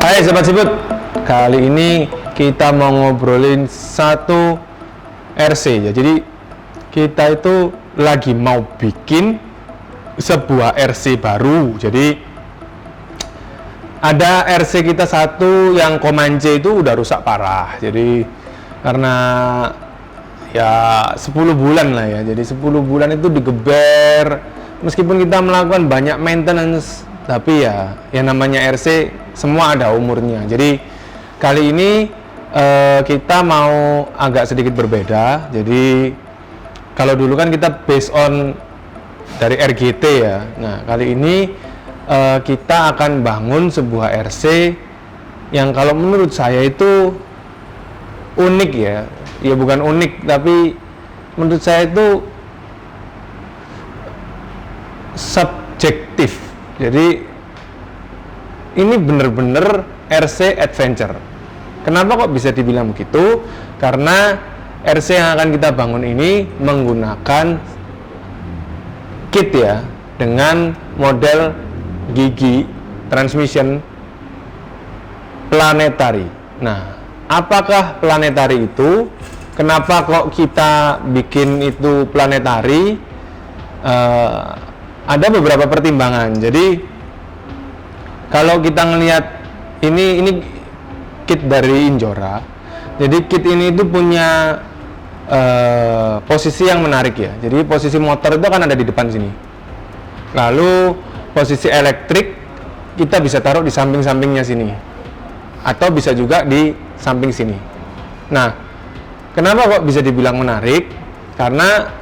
Hai Sobat Siput, kali ini kita mau ngobrolin satu RC ya. Jadi kita itu lagi mau bikin sebuah RC baru. Jadi ada RC kita satu yang Comanche itu udah rusak parah. Jadi karena ya 10 bulan lah ya. Jadi 10 bulan itu digeber. Meskipun kita melakukan banyak maintenance, tapi ya yang namanya RC semua ada umurnya. Jadi kali ini kita mau agak sedikit berbeda. Jadi kalau dulu kan kita based on dari RGT ya. Nah kali ini kita akan bangun sebuah RC yang kalau menurut saya itu unik ya. Ya bukan unik, tapi menurut saya itu subjektif. Jadi ini bener-bener RC adventure. Kenapa kok bisa dibilang begitu? Karena RC yang akan kita bangun ini menggunakan kit ya, dengan model gigi transmission planetary. Nah, apakah planetary itu? Kenapa kok kita bikin itu planetary? Ada beberapa pertimbangan. Jadi kalau kita ngelihat ini kit dari Injora. Jadi kit ini itu punya posisi yang menarik ya. Jadi posisi motor itu kan ada di depan sini. Lalu posisi elektrik kita bisa taruh di samping-sampingnya sini. Atau bisa juga di samping sini. Nah, kenapa kok bisa dibilang menarik? Karena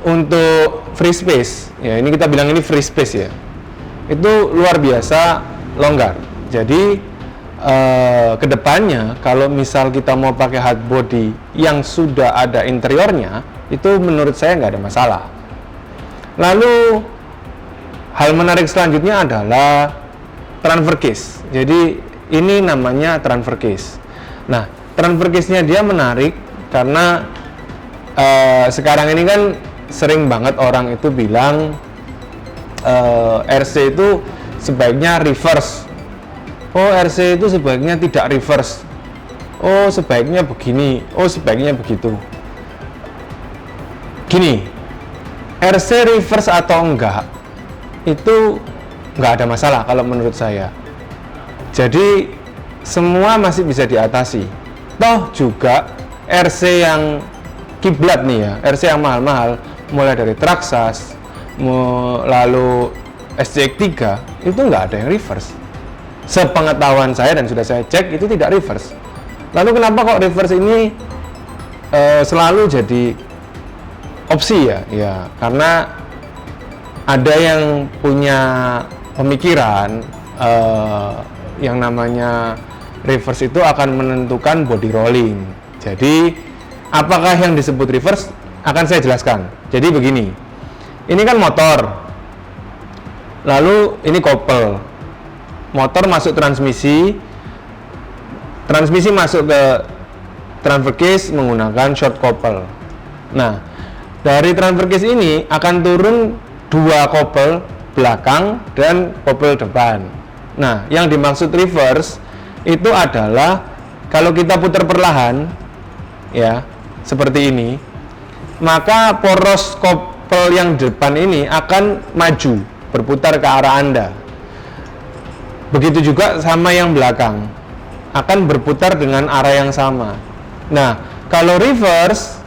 untuk free space, ya ini kita bilang ini free space ya, itu luar biasa longgar. Jadi kedepannya kalau misal kita mau pakai hard body yang sudah ada interiornya, itu menurut saya nggak ada masalah. Lalu hal menarik selanjutnya adalah transfer case. Jadi ini namanya transfer case. Nah, transfer case-nya dia menarik karena sekarang ini kan sering banget orang itu bilang RC itu sebaiknya reverse. Oh, RC itu sebaiknya tidak reverse. Oh, sebaiknya begini. Oh, sebaiknya begitu. Gini, RC reverse atau enggak itu enggak ada masalah kalau menurut saya. Jadi semua masih bisa diatasi. Toh juga RC yang kiblat nih ya, RC yang mahal-mahal, mulai dari Traxxas, lalu SCX3 itu nggak ada yang reverse. Sepengetahuan saya dan sudah saya cek itu tidak reverse. Lalu kenapa kok reverse ini selalu jadi opsi ya? Ya karena ada yang punya pemikiran yang namanya reverse itu akan menentukan body rolling. Jadi apakah yang disebut reverse akan saya jelaskan. Jadi begini, ini kan motor, lalu ini couple, motor masuk transmisi masuk ke transfer case menggunakan short couple. Nah, dari transfer case ini akan turun dua couple belakang dan couple depan. Nah, yang dimaksud reverse itu adalah kalau kita putar perlahan ya, seperti ini, maka poros couple yang depan ini akan maju berputar ke arah Anda. Begitu juga sama yang belakang akan berputar dengan arah yang sama. Nah, kalau reverse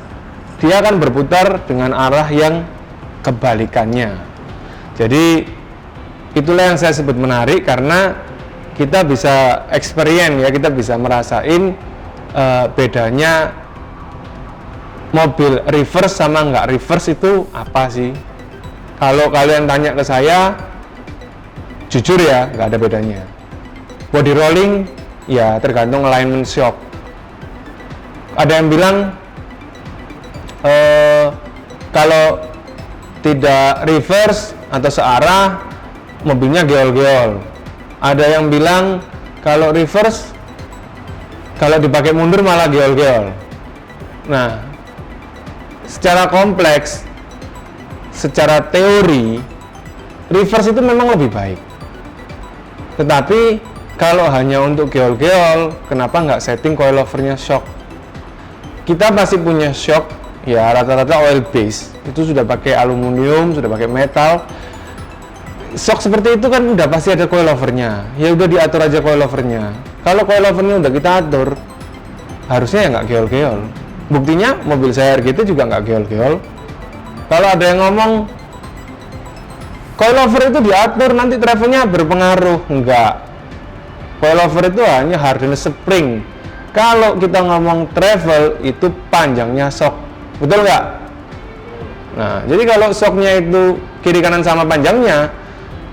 dia akan berputar dengan arah yang kebalikannya. Jadi itulah yang saya sebut menarik karena kita bisa experience ya, kita bisa merasain bedanya mobil reverse sama nggak reverse itu apa sih. Kalau kalian tanya ke saya, jujur ya nggak ada bedanya. Body rolling ya tergantung alignment shock. Ada yang bilang kalau tidak reverse atau searah mobilnya geol-geol. Ada yang bilang kalau reverse kalau dipakai mundur malah geol-geol. Nah, secara kompleks, secara teori reverse itu memang lebih baik. Tetapi Kalau hanya untuk geol-geol, kenapa nggak setting coilovernya shock? Kita pasti punya shock, ya rata-rata oil base. Itu sudah pakai aluminium, sudah pakai metal. Shock seperti itu kan udah pasti ada coilovernya. Ya udah diatur aja coilovernya. Kalau coilovernya udah kita atur, harusnya ya nggak geol-geol. Buktinya mobil saya RGT juga nggak geol-geol. Kalau ada yang ngomong coilover itu diatur nanti travelnya berpengaruh, enggak. Coilover itu hanya hardness spring. Kalau kita ngomong travel itu panjangnya shock, betul nggak? Nah, jadi kalau shocknya itu kiri kanan sama panjangnya,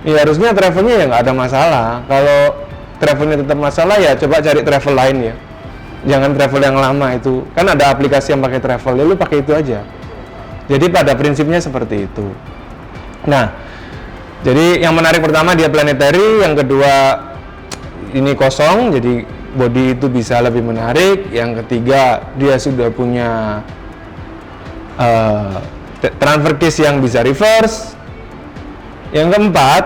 ya harusnya travelnya ya nggak ada masalah. Kalau travelnya tetap masalah, ya coba cari travel lain ya. Jangan travel yang lama itu, kan ada aplikasi yang pakai travel, ya lu pakai itu aja. Jadi pada prinsipnya seperti itu. Nah, jadi yang menarik pertama dia planetary, yang kedua ini kosong, jadi body itu bisa lebih menarik. Yang ketiga dia sudah punya transfer case yang bisa reverse. Yang keempat,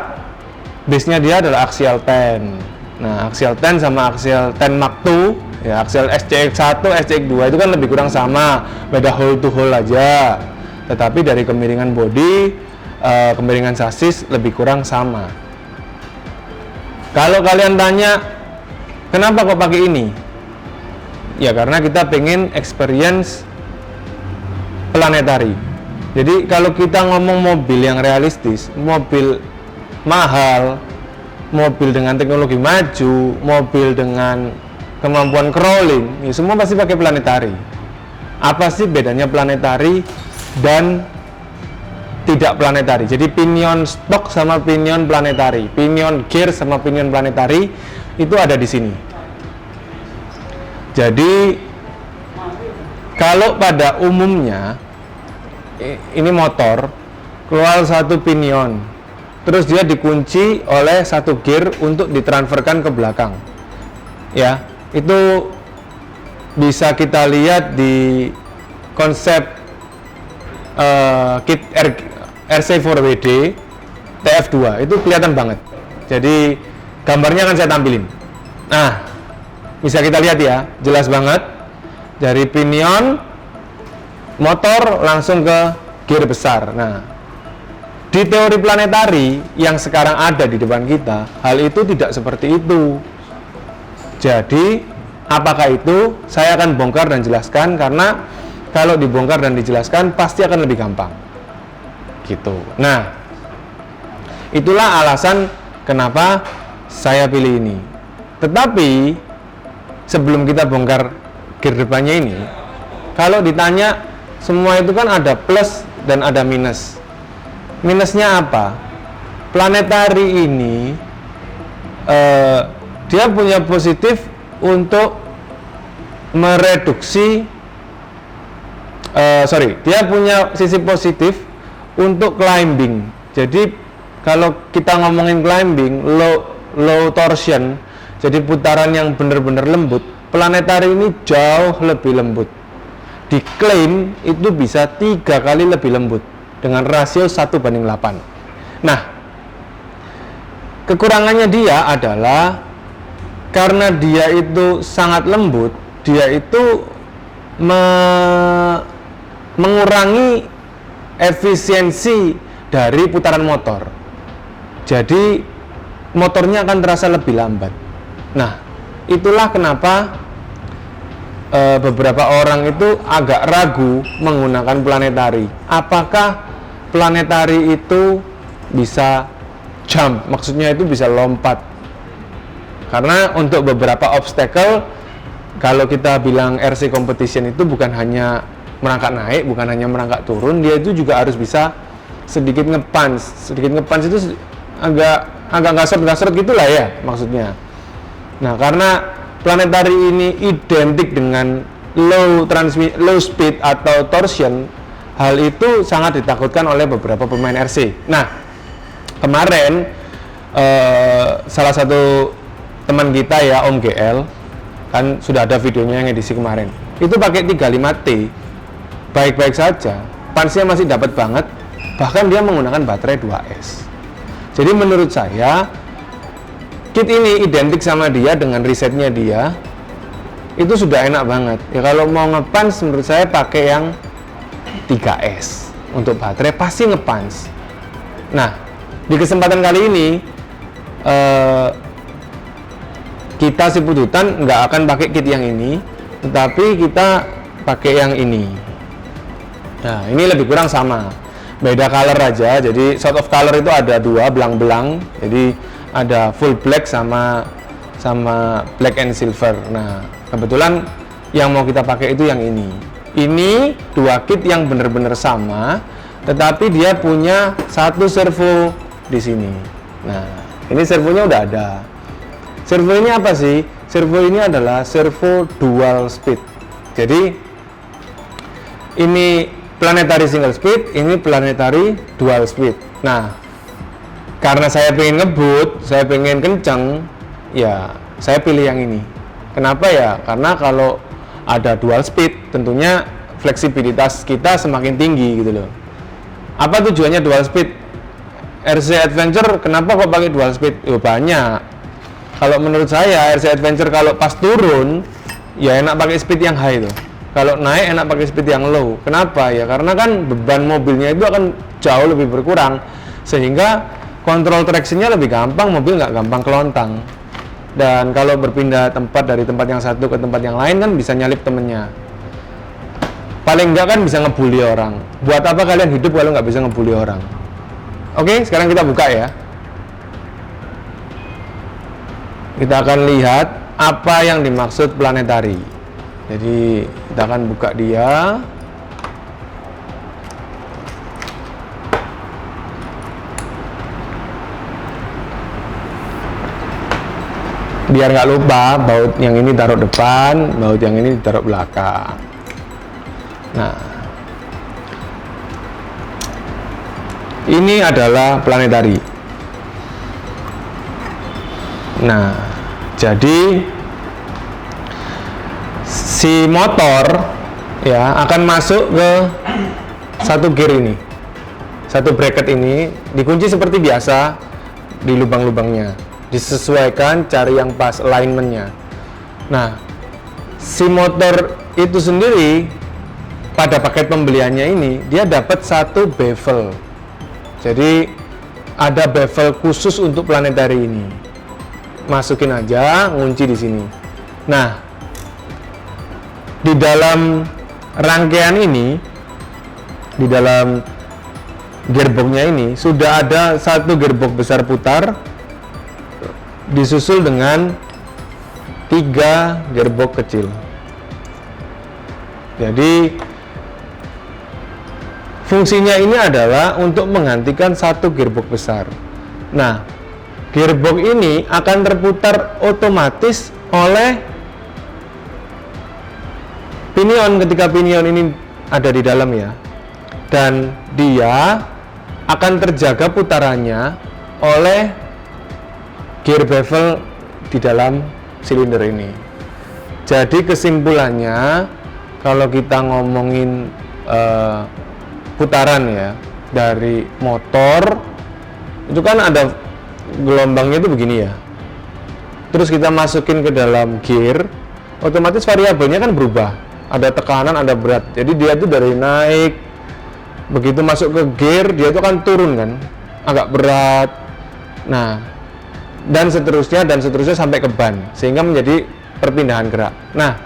base-nya dia adalah axial 10. Nah, axial 10 sama axial 10 Mark II, ya axial SCX1, SCX2 itu kan lebih kurang sama, beda hole to hole aja. Tetapi dari kemiringan body, kemiringan sasis lebih kurang sama. Kalau kalian tanya, kenapa kok pakai ini? Ya karena kita pengen experience planetary. Jadi kalau kita ngomong mobil yang realistis, mobil mahal, mobil dengan teknologi maju, mobil dengan kemampuan crawling, ya semua pasti pakai planetary. Apa sih bedanya planetary dan tidak planetary? Jadi pinion stock sama pinion planetary, pinion gear sama pinion planetary itu ada di sini. Jadi kalau pada umumnya ini motor keluar satu pinion, terus dia dikunci oleh satu gear untuk ditransferkan ke belakang. Ya, itu bisa kita lihat di konsep kit RC4WD TF2 itu kelihatan banget. Jadi gambarnya akan saya tampilin. Nah, bisa kita lihat ya, jelas banget dari pinion motor langsung ke gear besar. Nah, di teori planetary yang sekarang ada di depan kita, hal itu tidak seperti itu. Jadi, apakah itu? Saya akan bongkar dan jelaskan, karena kalau dibongkar dan dijelaskan pasti akan lebih gampang. Gitu. Nah, itulah alasan kenapa saya pilih ini. Tetapi sebelum kita bongkar gear depannya ini, kalau ditanya, semua itu kan ada plus dan ada minus. Minusnya apa? Planetary ini dia punya positif untuk mereduksi, dia punya sisi positif untuk climbing. Jadi kalau kita ngomongin climbing, low torsion, jadi putaran yang benar-benar lembut, planetary ini jauh lebih lembut. Diklaim itu bisa 3 kali lebih lembut dengan rasio 1:8. Nah, kekurangannya dia adalah karena dia itu sangat lembut, dia itu mengurangi efisiensi dari putaran motor. Jadi motornya akan terasa lebih lambat. Nah, itulah kenapa beberapa orang itu agak ragu menggunakan planetary. Apakah planetary itu bisa jump? Maksudnya itu bisa lompat. Karena untuk beberapa obstacle, kalau kita bilang RC competition itu bukan hanya merangkak naik, bukan hanya merangkak turun, dia itu juga harus bisa sedikit nge-punch. Sedikit nge-punch itu agak gasrot-gasrot gitulah ya maksudnya. Nah, karena planetary ini identik dengan low speed atau torsion, hal itu sangat ditakutkan oleh beberapa pemain RC. Nah, kemarin salah satu teman kita ya, Om GL, kan sudah ada videonya yang edisi kemarin, itu pakai 35T baik-baik saja, punch-nya masih dapat banget, bahkan dia menggunakan baterai 2S. Jadi menurut saya kit ini identik sama dia dengan risetnya dia, itu sudah enak banget. Ya kalau mau ngepans menurut saya pakai yang 3S untuk baterai pasti ngepans. Nah, di kesempatan kali ini kita si Pututan nggak akan pakai kit yang ini, tetapi kita pakai yang ini. Nah, ini lebih kurang sama, beda color aja. Jadi shot of color itu ada dua, belang-belang. Jadi ada full black sama black and silver. Nah, kebetulan yang mau kita pakai itu yang ini. Ini dua kit yang benar-benar sama, tetapi dia punya satu servo di sini. Nah, ini servonya udah ada. Servo ini apa sih? Servo ini adalah servo dual speed. Jadi ini planetary single speed, ini planetary dual speed. Nah, karena saya pengen ngebut, saya pengen kenceng, ya saya pilih yang ini. Kenapa ya? Karena kalau ada dual speed, tentunya fleksibilitas kita semakin tinggi gitu loh. Apa tujuannya dual speed? RC Adventure kenapa kok pakai dual speed? Banyak. Kalau menurut saya RC Adventure kalau pas turun ya enak pakai speed yang high tuh. Kalau naik enak pakai speed yang low. Kenapa? Ya karena kan beban mobilnya itu akan jauh lebih berkurang, sehingga kontrol traction-nya lebih gampang, mobil nggak gampang kelontang. Dan kalau berpindah tempat dari tempat yang satu ke tempat yang lain kan bisa nyalip temennya. Paling nggak kan bisa ngebully orang. Buat apa kalian hidup kalau nggak bisa ngebully orang? Oke, sekarang kita buka ya. Kita akan lihat apa yang dimaksud planetary. Jadi kita akan buka dia. Biar nggak lupa, baut yang ini taruh depan, baut yang ini taruh belakang. Nah, ini adalah planetary. Nah, jadi si motor ya akan masuk ke satu gear ini, satu bracket ini dikunci seperti biasa di lubang-lubangnya, disesuaikan cari yang pas alignmentnya. Nah, si motor itu sendiri pada paket pembeliannya ini dia dapat satu bevel. Jadi ada bevel khusus untuk planetary ini. Masukin aja, ngunci di sini. Nah, di dalam rangkaian ini, di dalam gearboxnya ini sudah ada satu gearbox besar putar, disusul dengan 3 gearbox kecil. Jadi fungsinya ini adalah untuk menggantikan satu gearbox besar. Nah, gearbox ini akan terputar otomatis oleh pinion ketika pinion ini ada di dalam ya, dan dia akan terjaga putarannya oleh gear bevel di dalam silinder ini. Jadi kesimpulannya kalau kita ngomongin putaran ya dari motor itu kan ada gelombangnya itu begini ya, terus kita masukin ke dalam gear, otomatis variabelnya kan berubah, ada tekanan, ada berat. Jadi dia tuh dari naik, begitu masuk ke gear dia tuh kan turun kan, agak berat. Nah, dan seterusnya sampai ke ban, sehingga menjadi perpindahan gerak. Nah,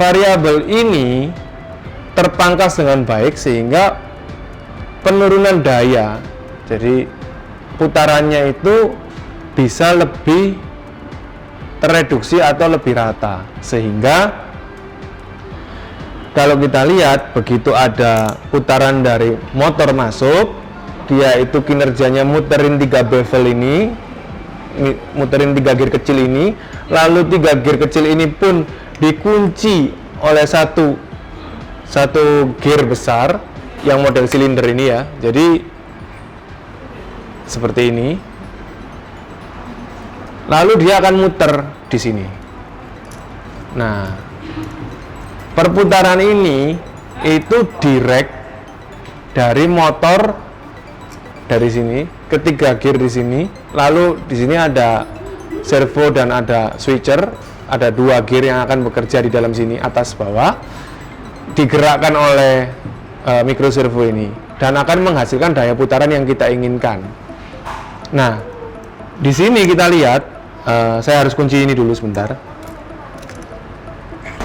variabel ini terpangkas dengan baik sehingga penurunan daya, jadi putarannya itu bisa lebih tereduksi atau lebih rata, sehingga kalau kita lihat begitu ada putaran dari motor masuk, dia itu kinerjanya muterin 3 bevel ini, muterin 3 gear kecil ini, lalu 3 gear kecil ini pun dikunci oleh satu gear besar yang model silinder ini ya. Jadi seperti ini, lalu dia akan muter di sini. Nah, perputaran ini itu direct dari motor dari sini ke 3 gear di sini, lalu di sini ada servo dan ada switcher, ada 2 gear yang akan bekerja di dalam sini atas bawah, digerakkan oleh micro servo ini dan akan menghasilkan daya putaran yang kita inginkan. Nah, di sini kita lihat, saya harus kunci ini dulu sebentar.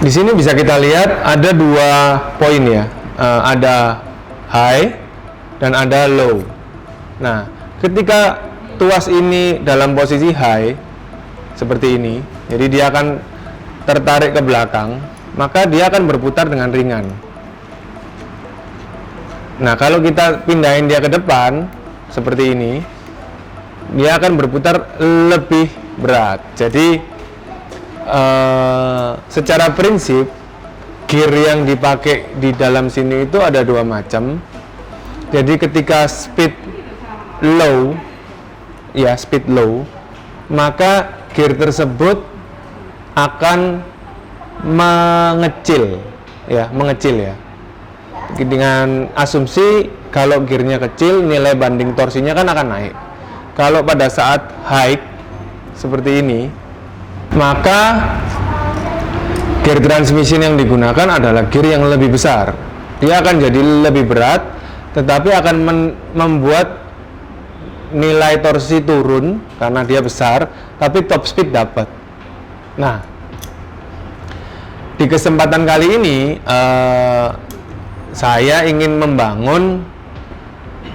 Di sini bisa kita lihat ada 2 poin ya, ada high dan ada low. Nah, ketika tuas ini dalam posisi high seperti ini, jadi dia akan tertarik ke belakang, maka dia akan berputar dengan ringan. Nah, kalau kita pindahin dia ke depan seperti ini, dia akan berputar lebih berat. Jadi secara prinsip gear yang dipakai di dalam sini itu ada 2 macam. Jadi ketika speed low, maka gear tersebut akan mengecil ya. Dengan asumsi kalau gearnya kecil, nilai banding torsinya kan akan naik. Kalau pada saat high seperti ini, maka gear transmission yang digunakan adalah gear yang lebih besar. Dia akan jadi lebih berat, tetapi akan membuat nilai torsi turun karena dia besar, tapi top speed dapat. Nah, di kesempatan kali ini saya ingin membangun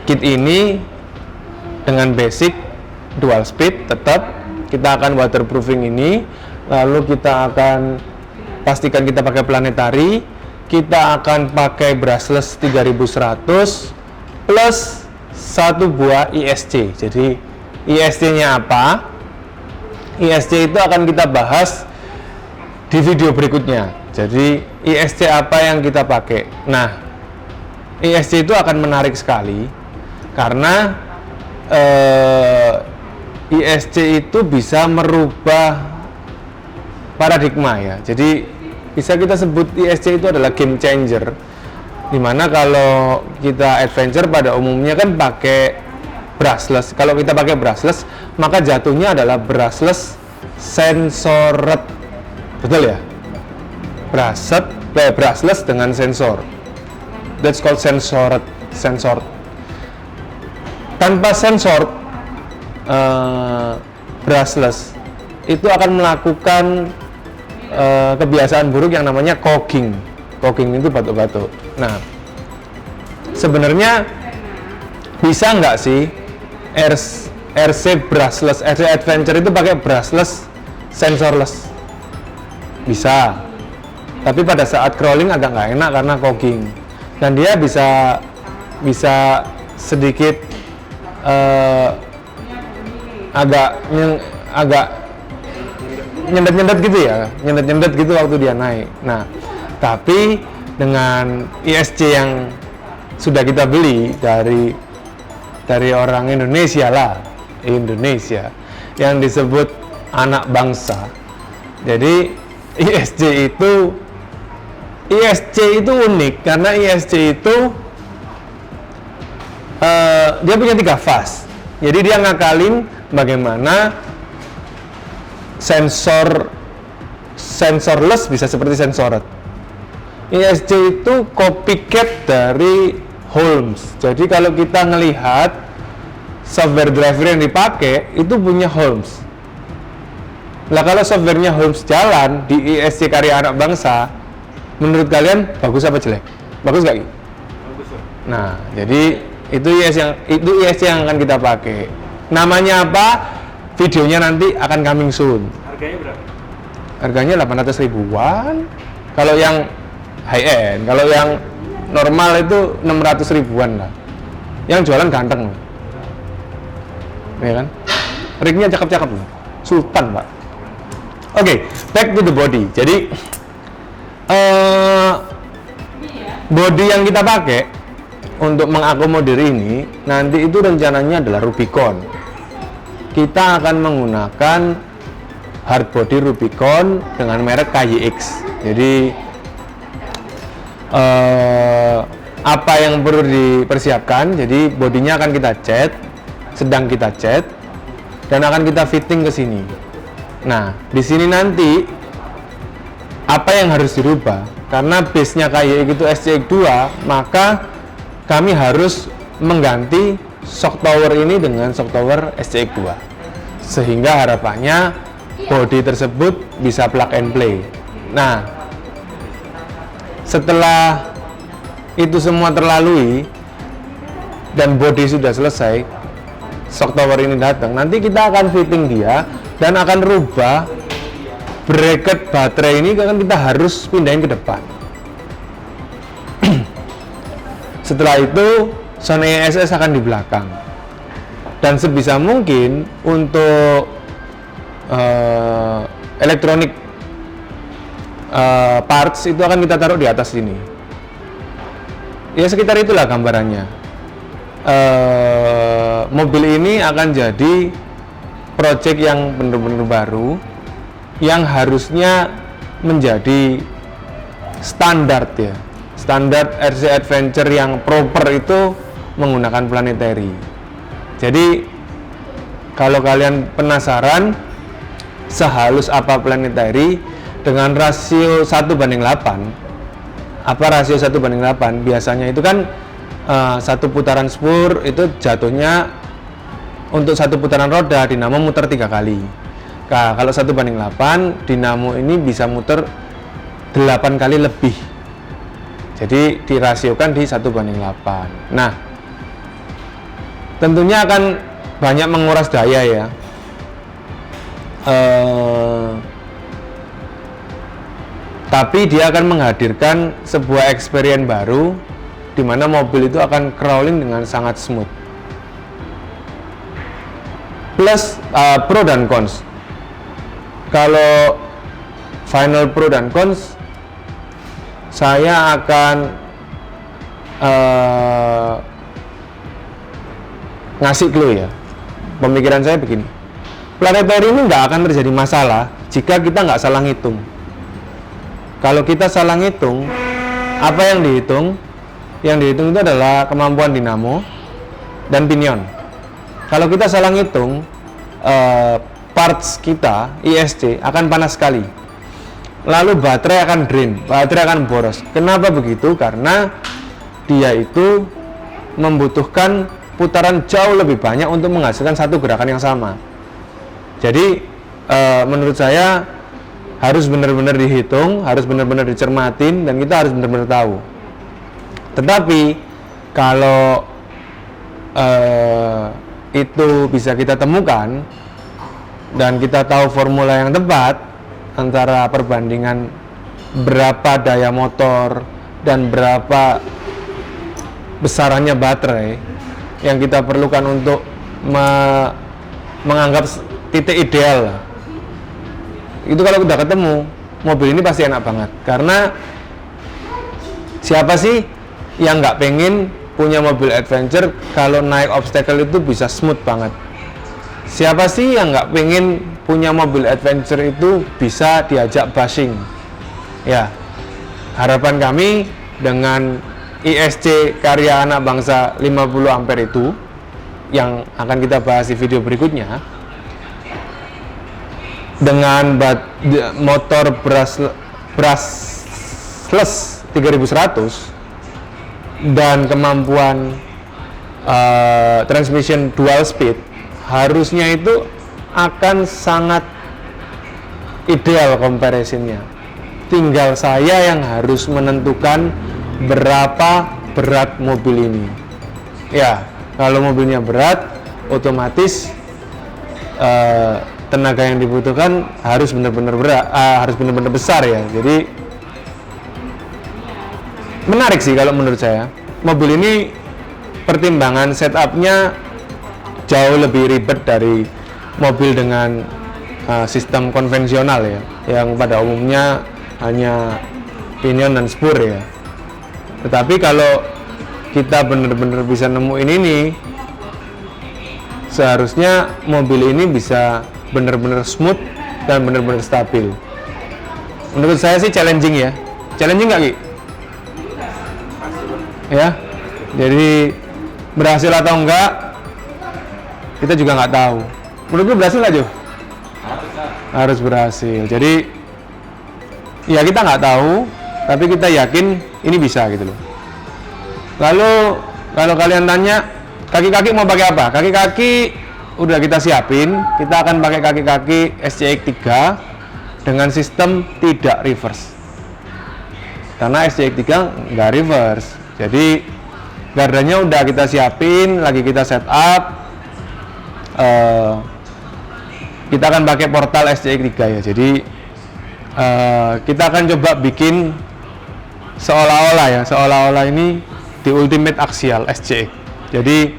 kit ini dengan basic dual speed tetap. Kita akan waterproofing ini, lalu kita akan pastikan kita pakai planetary, kita akan pakai brushless 3100 plus 1 buah ISC. Jadi ISC-nya apa? ISC itu akan kita bahas di video berikutnya. Jadi ISC apa yang kita pakai? Nah, ISC itu akan menarik sekali karena ISC itu bisa merubah paradigma ya. Jadi bisa kita sebut ISC itu adalah game changer. Dimana kalau kita adventure pada umumnya kan pakai brushless. Kalau kita pakai brushless, maka jatuhnya adalah brushless sensored. Betul ya? Brushless dengan sensor. That's called sensored. Tanpa sensor, brushless itu akan melakukan kebiasaan buruk yang namanya cogging. Cogging itu batuk-batuk. Nah, sebenarnya bisa nggak sih RC brushless, RC Adventure itu pakai brushless sensorless? Bisa, tapi pada saat crawling agak nggak enak karena cogging, dan dia bisa sedikit agak nyendet-nyendet gitu ya, nyendet gitu waktu dia naik. Nah, tapi dengan ISC yang sudah kita beli dari orang Indonesia yang disebut anak bangsa. Jadi ISC itu unik karena ISC itu dia punya 3 fase. Jadi dia ngakalin bagaimana sensorless bisa seperti sensored. ISC itu copycat dari Holmes. Jadi kalau kita ngelihat software driver yang dipakai itu punya Holmes. Lah kalau softwarenya Holmes jalan di ISC karya anak bangsa, menurut kalian bagus apa jelek? Bagus nggak? Bagus. Nah, jadi itu ISC yang akan kita pakai. Namanya apa? Videonya nanti akan coming soon. Harganya berapa? Harganya 800 ribuan. Kalau yang high end, kalau yang normal itu 600 ribuan lah. Yang jualan ganteng loh. Ya kan? Rignya cakep-cakep loh. Sultan, Pak. Oke, back to the body. Jadi body yang kita pakai untuk mengakomodir ini nanti itu rencananya adalah Rubicon. Kita akan menggunakan hard body Rubicon dengan merek KYX. Jadi apa yang perlu dipersiapkan? Jadi bodinya akan kita cat, sedang kita cat, dan akan kita fitting ke sini. Nah, di sini nanti apa yang harus dirubah? Karena base-nya KYX itu SCX2, maka kami harus mengganti shock tower ini dengan shock tower SCX2. Sehingga harapannya body tersebut bisa plug and play. Nah, setelah itu semua terlalui dan body sudah selesai, shock tower ini datang, nanti kita akan fitting dia dan akan rubah bracket baterai ini, kan kita harus pindahin ke depan. Setelah itu Sony ESS akan di belakang, dan sebisa mungkin untuk elektronik parts itu akan kita taruh di atas sini. Ya sekitar itulah gambarannya. Mobil ini akan jadi project yang benar-benar baru, yang harusnya menjadi standar ya. Standar RC Adventure yang proper itu menggunakan planetary. Jadi kalau kalian penasaran sehalus apa planetary dengan rasio 1:8, apa rasio 1:8? Biasanya itu kan satu putaran spur itu jatuhnya untuk satu putaran roda dinamo muter 3 kali. Nah, kalau 1:8 dinamo ini bisa muter 8 kali lebih. Jadi dirasiokan di 1:8. Nah, tentunya akan banyak menguras daya ya. Tapi dia akan menghadirkan sebuah experience baru di mana mobil itu akan crawling dengan sangat smooth. Plus pro dan cons. Kalau final pro dan cons, saya akan ngasih clue ya. Pemikiran saya begini, planetary ini nggak akan terjadi masalah jika kita nggak salah ngitung. Kalau kita salah ngitung, apa yang dihitung? Yang dihitung itu adalah kemampuan dinamo dan pinion. Kalau kita salah ngitung, parts kita ISC akan panas sekali. Lalu baterai akan drain, baterai akan boros. Kenapa begitu? Karena dia itu membutuhkan putaran jauh lebih banyak untuk menghasilkan satu gerakan yang sama. Jadi menurut saya harus benar-benar dihitung, harus benar-benar dicermatin, dan kita harus benar-benar tahu. Tetapi kalau itu bisa kita temukan dan kita tahu formula yang tepat antara perbandingan berapa daya motor dan berapa besarannya baterai yang kita perlukan untuk menganggap titik ideal, itu kalau udah ketemu, mobil ini pasti enak banget. Karena siapa sih yang nggak pengen punya mobil adventure kalau naik obstacle itu bisa smooth banget? Siapa sih yang nggak pengen punya mobil adventure itu bisa diajak bashing? Ya, harapan kami dengan ISC karya anak bangsa 50 ampere itu yang akan kita bahas di video berikutnya, dengan motor brushless 3100 dan kemampuan transmission dual speed, harusnya itu akan sangat ideal comparisonnya. Tinggal saya yang harus menentukan berapa berat mobil ini. Ya, kalau mobilnya berat, otomatis tenaga yang dibutuhkan harus benar-benar berat, harus benar-benar besar ya. Jadi menarik sih kalau menurut saya. Mobil ini pertimbangan setupnya jauh lebih ribet dari mobil dengan sistem konvensional ya, yang pada umumnya hanya pinion dan spur ya. Tetapi kalau kita benar-benar bisa nemuin ini, seharusnya mobil ini bisa benar-benar smooth dan benar-benar stabil. Menurut saya sih challenging ya. Challenging nggak Ki? Ya, jadi berhasil atau enggak kita juga nggak tahu. Menurut lu berhasil nggak Jo? harus berhasil. Jadi ya kita nggak tahu, tapi kita yakin ini bisa gitu loh. Lalu kalau kalian tanya kaki-kaki mau pakai apa? Kaki-kaki udah kita siapin. Kita akan pakai kaki-kaki SCX 3 dengan sistem tidak reverse. Karena SCX 3 nggak reverse. Jadi gardanya udah kita siapin, lagi kita setup. Kita akan pakai portal SCX 3 ya. Jadi kita akan coba bikin seolah-olah ini di ultimate axial SCX. Jadi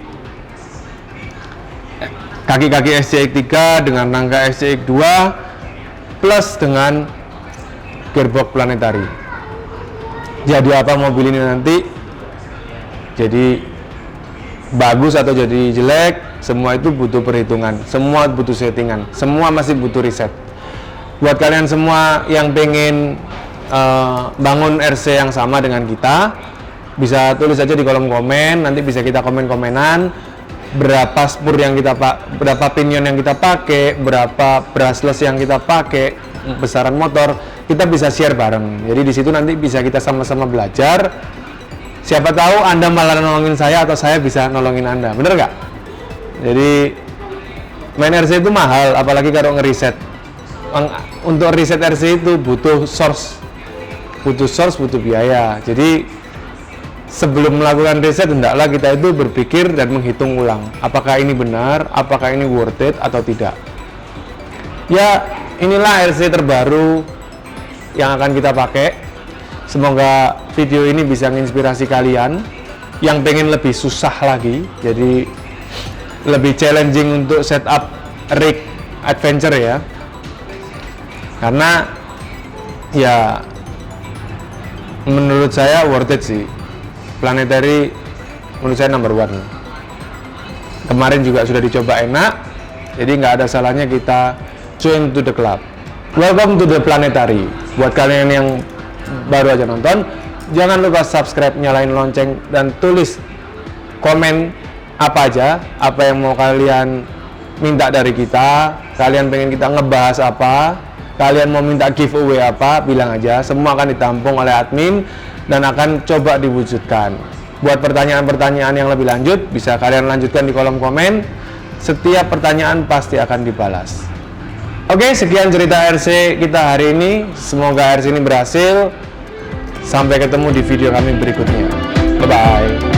kaki-kaki SCX 3 dengan rangka SCX 2 plus dengan gearbox planetary. Jadi apa mobil ini nanti? Jadi bagus atau jadi jelek, semua itu butuh perhitungan, semua butuh settingan, semua masih butuh riset. Buat kalian semua yang pengen bangun RC yang sama dengan kita, bisa tulis aja di kolom komen, nanti bisa kita komen-komenan berapa spur yang kita berapa pinion yang kita pakai, berapa brushless yang kita pakai, besaran motor, kita bisa share bareng. Jadi di situ nanti bisa kita sama-sama belajar. Siapa tahu Anda malah nolongin saya atau saya bisa nolongin Anda, bener nggak? Jadi main RC itu mahal, apalagi kalau ngeriset. Untuk riset RC itu butuh source, butuh biaya. Jadi sebelum melakukan riset, hendaklah kita itu berpikir dan menghitung ulang, apakah ini benar, apakah ini worth it atau tidak. Ya, inilah RC terbaru yang akan kita pakai. Semoga video ini bisa menginspirasi kalian yang pengen lebih susah lagi, jadi lebih challenging untuk setup rig adventure ya. Karena ya menurut saya worth it sih. Planetary menurut saya number one. Kemarin juga sudah dicoba enak, jadi nggak ada salahnya kita join to the club. Welcome to the Planetary. Buat kalian yang baru aja nonton, jangan lupa subscribe, nyalain lonceng, dan tulis komen apa aja, apa yang mau kalian minta dari kita. Kalian pengen kita ngebahas apa, kalian mau minta giveaway apa, bilang aja, semua akan ditampung oleh admin dan akan coba diwujudkan. Buat pertanyaan-pertanyaan yang lebih lanjut, bisa kalian lanjutkan di kolom komen. Setiap pertanyaan pasti akan dibalas. Oke, sekian cerita RC kita hari ini. Semoga RC ini berhasil. Sampai ketemu di video kami berikutnya. Bye-bye.